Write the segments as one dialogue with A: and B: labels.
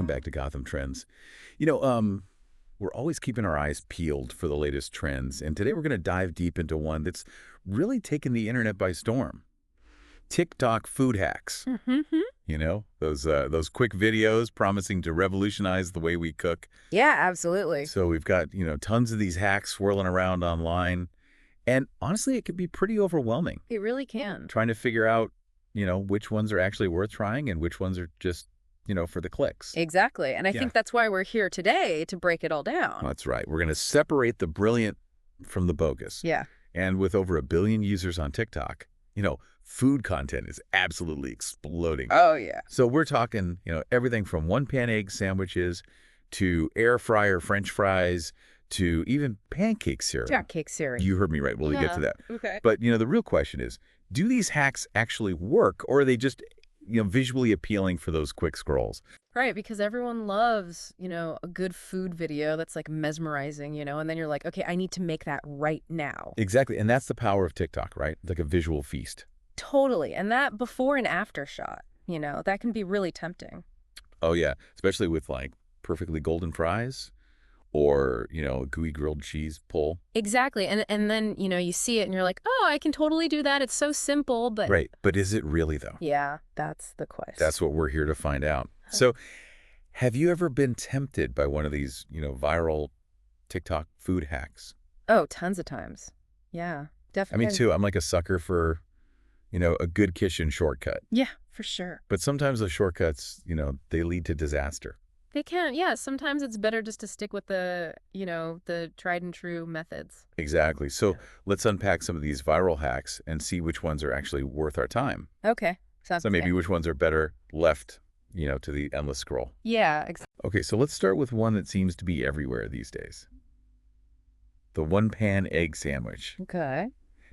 A: back to Gotham Trends. We're always keeping our eyes peeled for the latest trends, and today we're going to dive deep into one that's really taken the internet by storm. TikTok food hacks.
B: Mm-hmm.
A: Those quick videos promising to revolutionize the way we cook.
B: Yeah, absolutely.
A: So we've got, tons of these hacks swirling around online. And honestly, it can be pretty overwhelming
B: It really can.
A: trying to figure out, which ones are actually worth trying and which ones are just, for the clicks.
B: Exactly. And I
A: Yeah.
B: think that's why we're here today, to break it all down.
A: That's right. We're going to separate the brilliant from the bogus.
B: Yeah.
A: And with over 1 billion users on TikTok, food content is absolutely exploding.
B: Oh, yeah.
A: So we're talking, everything from one-pan egg sandwiches to air fryer French fries to even pancake syrup.
B: Yeah, cake series.
A: You heard me right. We'll get to that.
B: Okay.
A: But, the real question is, do these hacks actually work, or are they just, visually appealing for those quick scrolls?
B: Right, because everyone loves, a good food video that's like mesmerizing, and then you're like, okay, I need to make that right now.
A: Exactly. And that's the power of TikTok, right? Like a visual feast.
B: Totally. And that before and after shot, that can be really tempting.
A: Oh, yeah. Especially with, like, perfectly golden fries or, a gooey grilled cheese pull.
B: Exactly. And then, you see it and you're like, oh, I can totally do that. It's so simple, but
A: Right. But is it really, though?
B: yeah, that's the question.
A: That's what we're here to find out. So have you ever been tempted by one of these, viral TikTok food hacks?
B: Oh, tons of times. Yeah, definitely.
A: Me too. I'm like a sucker for, a good kitchen shortcut.
B: Yeah, for sure.
A: But sometimes those shortcuts, they lead to disaster.
B: They can. Yeah, sometimes it's better just to stick with the tried and true methods.
A: Exactly. So let's unpack some of these viral hacks and see which ones are actually worth our time.
B: Okay. Sounds
A: So maybe
B: good.
A: which ones are better left, to the endless scroll.
B: Yeah,
A: Okay, so let's start with one that seems to be everywhere these days. The one-pan egg sandwich.
B: okay.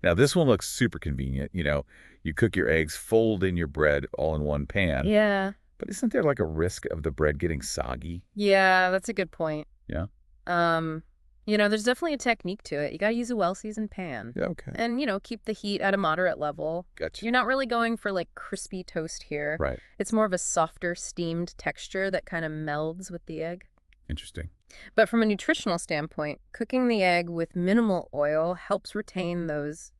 A: Now, this one looks super convenient. You cook your eggs, fold in your bread all in one pan.
B: Yeah.
A: But isn't there like a risk of the bread getting soggy?
B: Yeah, that's a good point.
A: Yeah?
B: There's definitely a technique to it. You got to use a well-seasoned pan.
A: Yeah, okay.
B: And, keep the heat at a moderate level.
A: Gotcha.
B: You're not really going for like crispy toast here.
A: Right.
B: It's more of a softer steamed texture that kind of melds with the egg.
A: Interesting.
B: But from a nutritional standpoint, cooking the egg with minimal oil helps retain those,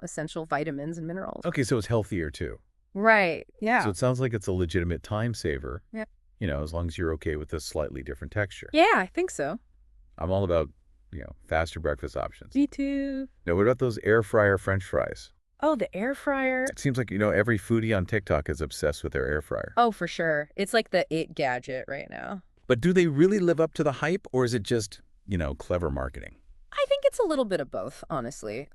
B: essential vitamins and minerals.
A: Okay, so it's healthier too.
B: Right. Yeah.
A: So it sounds like it's a legitimate time saver.
B: Yep.
A: As long as you're okay with a slightly different texture.
B: Yeah, I think so.
A: I'm all about, faster breakfast options.
B: Me too.
A: Now, what about those air fryer French fries?
B: Oh, the air fryer.
A: It seems like, every foodie on TikTok is obsessed with their air fryer.
B: Oh, for sure. It's like the it gadget right now.
A: But do they really live up to the hype, or is it just, clever marketing?
B: I think it's a little bit of both, honestly.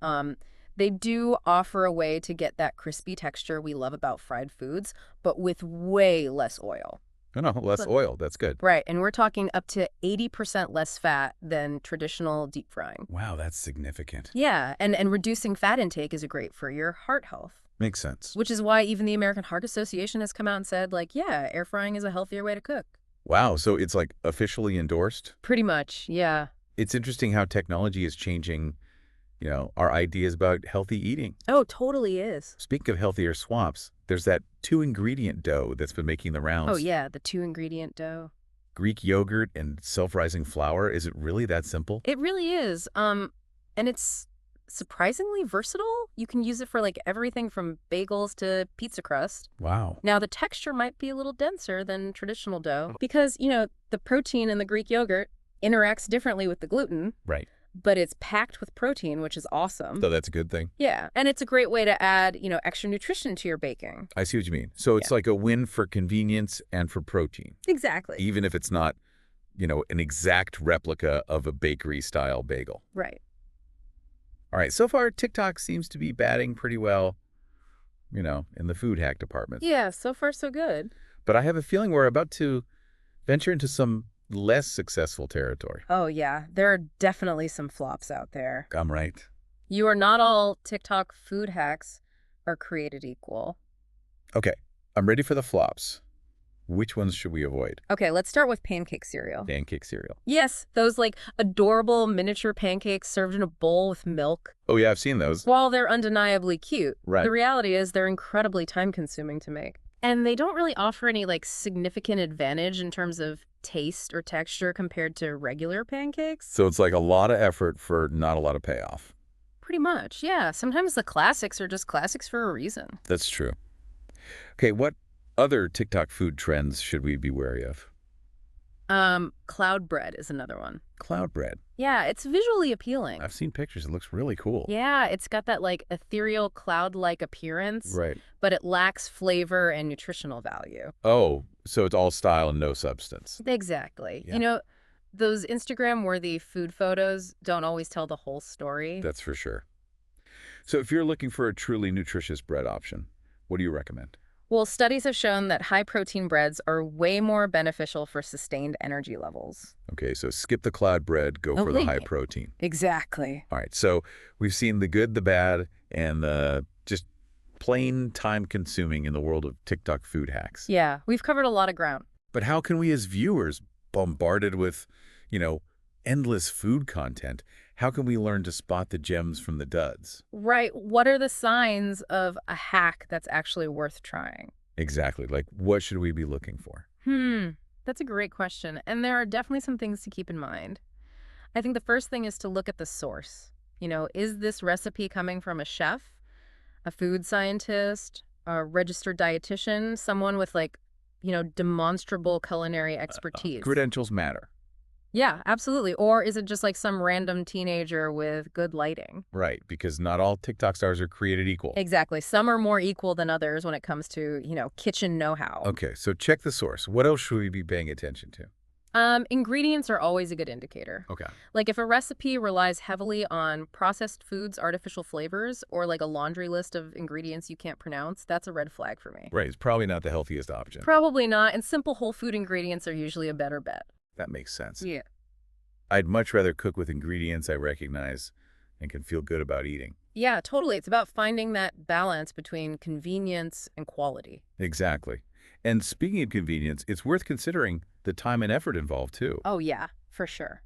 B: They do offer a way to get that crispy texture we love about fried foods, but with way less oil.
A: No, less oil. That's good.
B: Right, and we're talking up to 80% less fat than traditional deep frying.
A: Wow, that's significant.
B: Yeah, and reducing fat intake is great for your heart health,
A: Makes sense.
B: which is why even the American Heart Association has come out and said, like, yeah, air frying is a healthier way to cook.
A: Wow, so it's like officially endorsed?
B: Pretty much, yeah.
A: It's interesting how technology is changing, our ideas about healthy eating.
B: Oh, totally is.
A: Speaking of healthier swaps, there's that 2-ingredient dough that's been making the rounds.
B: Oh, yeah, the 2-ingredient dough.
A: Greek yogurt and self-rising flour. Is it really that simple?
B: It really is. And it's surprisingly versatile. You can use it for like everything from bagels to pizza crust.
A: Wow.
B: Now, the texture might be a little denser than traditional dough because, the protein in the Greek yogurt interacts differently with the gluten,
A: Right.
B: but it's packed with protein, which is awesome.
A: So that's a good thing.
B: Yeah, and it's a great way to add, extra nutrition to your baking.
A: I see what you mean. So it's like a win for convenience and for protein,
B: Exactly.
A: even if it's not, an exact replica of a bakery-style bagel.
B: Right.
A: All right, so far TikTok seems to be batting pretty well, in the food hack department.
B: Yeah, so far so good.
A: But I have a feeling we're about to venture into some less successful territory.
B: Oh, yeah, there are definitely some flops out there.
A: I'm right.
B: You are not all TikTok food hacks are created equal.
A: Okay, I'm ready for the flops. Which ones should we avoid?
B: Okay, let's start with pancake cereal.
A: Pancake cereal.
B: Yes, those like adorable miniature pancakes served in a bowl with milk.
A: Oh, yeah, I've seen those.
B: While they're undeniably cute,
A: Right.
B: the reality is they're incredibly time-consuming to make. And they don't really offer any like significant advantage in terms of taste or texture compared to regular pancakes.
A: So it's like a lot of effort for not a lot of payoff.
B: Pretty much, yeah. Sometimes the classics are just classics for a reason.
A: That's true. Okay, what other TikTok food trends should we be wary of?
B: Cloud bread is another one.
A: Cloud bread.
B: Yeah, it's visually appealing.
A: I've seen pictures. It looks really cool.
B: Yeah, it's got that like ethereal cloud-like appearance,
A: Right.
B: but it lacks flavor and nutritional value.
A: Oh, so it's all style and no substance.
B: Exactly.
A: Yeah.
B: You know, those Instagram-worthy food photos don't always tell the whole story.
A: That's for sure. So if you're looking for a truly nutritious bread option, what do you recommend?
B: Well, studies have shown that high-protein breads are way more beneficial for sustained energy levels.
A: Okay, so skip the cloud bread, go for the high protein.
B: Exactly.
A: All right, so we've seen the good, the bad, and the just plain time-consuming in the world of TikTok food hacks.
B: Yeah, we've covered a lot of ground.
A: But how can we as viewers, bombarded with, endless food content, how can we learn to spot the gems from the duds?
B: Right. What are the signs of a hack that's actually worth trying?
A: Exactly. Like, what should we be looking for?
B: That's a great question. And there are definitely some things to keep in mind. I think the first thing is to look at the source. Is this recipe coming from a chef, a food scientist, a registered dietitian, someone with demonstrable culinary expertise?
A: Credentials matter.
B: Yeah, absolutely. Or is it just like some random teenager with good lighting?
A: Right, because not all TikTok stars are created equal.
B: Exactly. Some are more equal than others when it comes to, kitchen know-how.
A: Okay, so check the source. What else should we be paying attention to?
B: Ingredients are always a good indicator.
A: Okay.
B: Like if a recipe relies heavily on processed foods, artificial flavors, or like a laundry list of ingredients you can't pronounce, that's a red flag for me.
A: Right, it's probably not the healthiest option.
B: Probably not, and simple whole food ingredients are usually a better bet.
A: That makes sense.
B: Yeah.
A: I'd much rather cook with ingredients I recognize and can feel good about eating.
B: Yeah, totally. It's about finding that balance between convenience and quality.
A: Exactly. And speaking of convenience, it's worth considering the time and effort involved too.
B: Oh, yeah, for sure.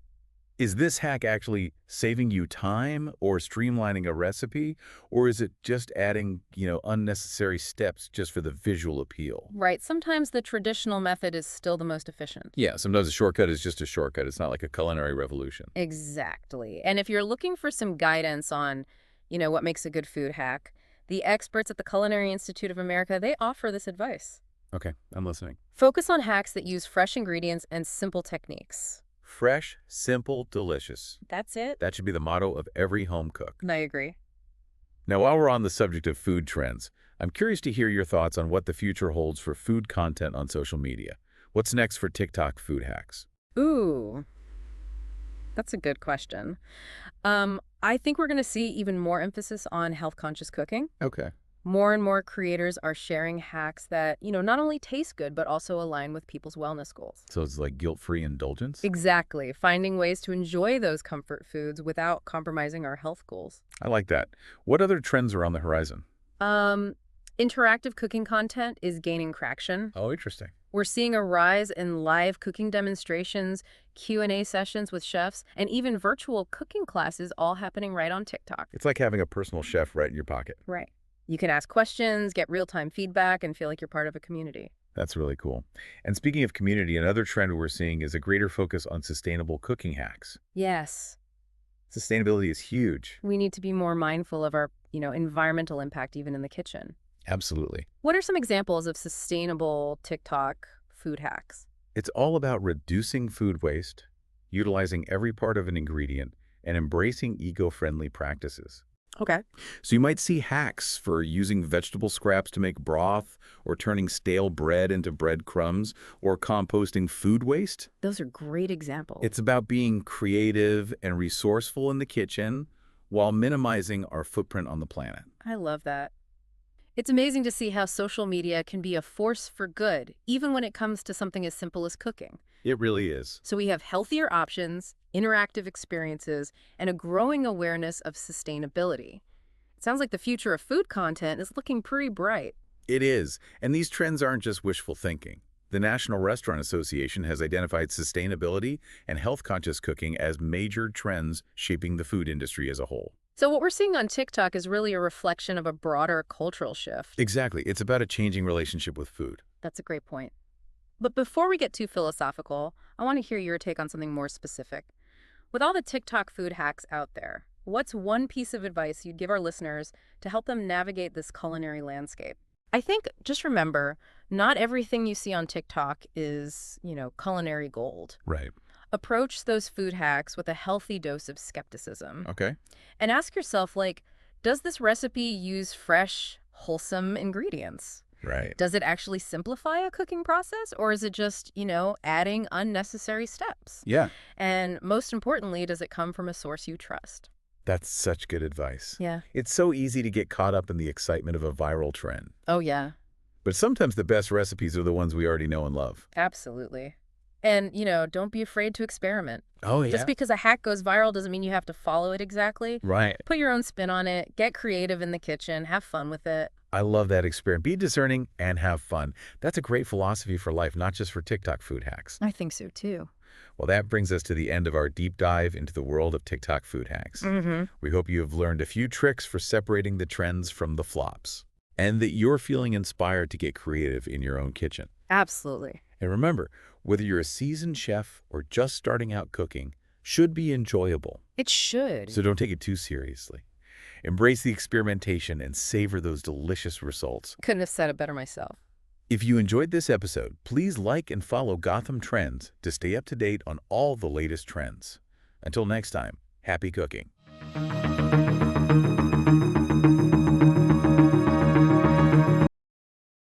A: Is this hack actually saving you time or streamlining a recipe? Or is it just adding, unnecessary steps just for the visual appeal?
B: Right. Sometimes the traditional method is still the most efficient.
A: Yeah, sometimes a shortcut is just a shortcut. It's not like a culinary revolution.
B: Exactly. And if you're looking for some guidance on, what makes a good food hack, the experts at the Culinary Institute of America, they offer this advice.
A: Okay, I'm listening.
B: Focus on hacks that use fresh ingredients and simple techniques.
A: Fresh, simple, delicious.
B: That's it.
A: That should be the motto of every home cook.
B: I agree.
A: Now, while we're on the subject of food trends, I'm curious to hear your thoughts on what the future holds for food content on social media. What's next for TikTok food hacks?
B: Ooh, that's a good question. I think we're going to see even more emphasis on health-conscious cooking.
A: Okay.
B: More and more creators are sharing hacks that, not only taste good, but also align with people's wellness goals.
A: So it's like guilt-free indulgence?
B: Exactly. Finding ways to enjoy those comfort foods without compromising our health goals.
A: I like that. What other trends are on the horizon?
B: Interactive cooking content is gaining traction.
A: Oh, interesting.
B: We're seeing a rise in live cooking demonstrations, Q&A sessions with chefs, and even virtual cooking classes all happening right on TikTok.
A: It's like having a personal chef right in your pocket.
B: Right. You can ask questions, get real-time feedback, and feel like you're part of a community.
A: That's really cool. And speaking of community, another trend we're seeing is a greater focus on sustainable cooking hacks.
B: Yes.
A: Sustainability is huge.
B: We need to be more mindful of our, environmental impact even in the kitchen.
A: Absolutely.
B: What are some examples of sustainable TikTok food hacks?
A: It's all about reducing food waste, utilizing every part of an ingredient, and embracing eco-friendly practices.
B: Okay.
A: So you might see hacks for using vegetable scraps to make broth, or turning stale bread into breadcrumbs, or composting food waste.
B: Those are great examples.
A: It's about being creative and resourceful in the kitchen while minimizing our footprint on the planet.
B: I love that. It's amazing to see how social media can be a force for good, even when it comes to something as simple as cooking.
A: It really is.
B: So we have healthier options, interactive experiences, and a growing awareness of sustainability. It sounds like the future of food content is looking pretty bright.
A: It is. And these trends aren't just wishful thinking. The National Restaurant Association has identified sustainability and health-conscious cooking as major trends shaping the food industry as a whole.
B: So what we're seeing on TikTok is really a reflection of a broader cultural shift.
A: Exactly. It's about a changing relationship with food.
B: That's a great point. But before we get too philosophical, I want to hear your take on something more specific. With all the TikTok food hacks out there, what's one piece of advice you'd give our listeners to help them navigate this culinary landscape? I think just remember, not everything you see on TikTok is, culinary gold.
A: Right.
B: Approach those food hacks with a healthy dose of skepticism.
A: Okay.
B: And ask yourself, does this recipe use fresh, wholesome ingredients?
A: Right.
B: Does it actually simplify a cooking process, or is it just, adding unnecessary steps?
A: Yeah.
B: And most importantly, does it come from a source you trust?
A: That's such good advice.
B: Yeah.
A: It's so easy to get caught up in the excitement of a viral trend.
B: Oh, yeah,
A: But sometimes the best recipes are the ones we already know and love.
B: absolutely. And, don't be afraid to experiment.
A: Oh, yeah.
B: Just because a hack goes viral doesn't mean you have to follow it exactly.
A: Right.
B: Put your own spin on it, get creative in the kitchen, have fun with it.
A: I love that experiment. Be discerning and have fun. That's a great philosophy for life, not just for TikTok food hacks.
B: I think so, too.
A: Well, that brings us to the end of our deep dive into the world of TikTok food hacks.
B: Mm-hmm.
A: We hope you have learned a few tricks for separating the trends from the flops, and that you're feeling inspired to get creative in your own kitchen.
B: Absolutely.
A: And remember, whether you're a seasoned chef or just starting out cooking, should be enjoyable.
B: It should.
A: So don't take it too seriously. Embrace the experimentation and savor those delicious results.
B: Couldn't have said it better myself.
A: If you enjoyed this episode, please like and follow Gotham Trends to stay up to date on all the latest trends. Until next time, happy cooking.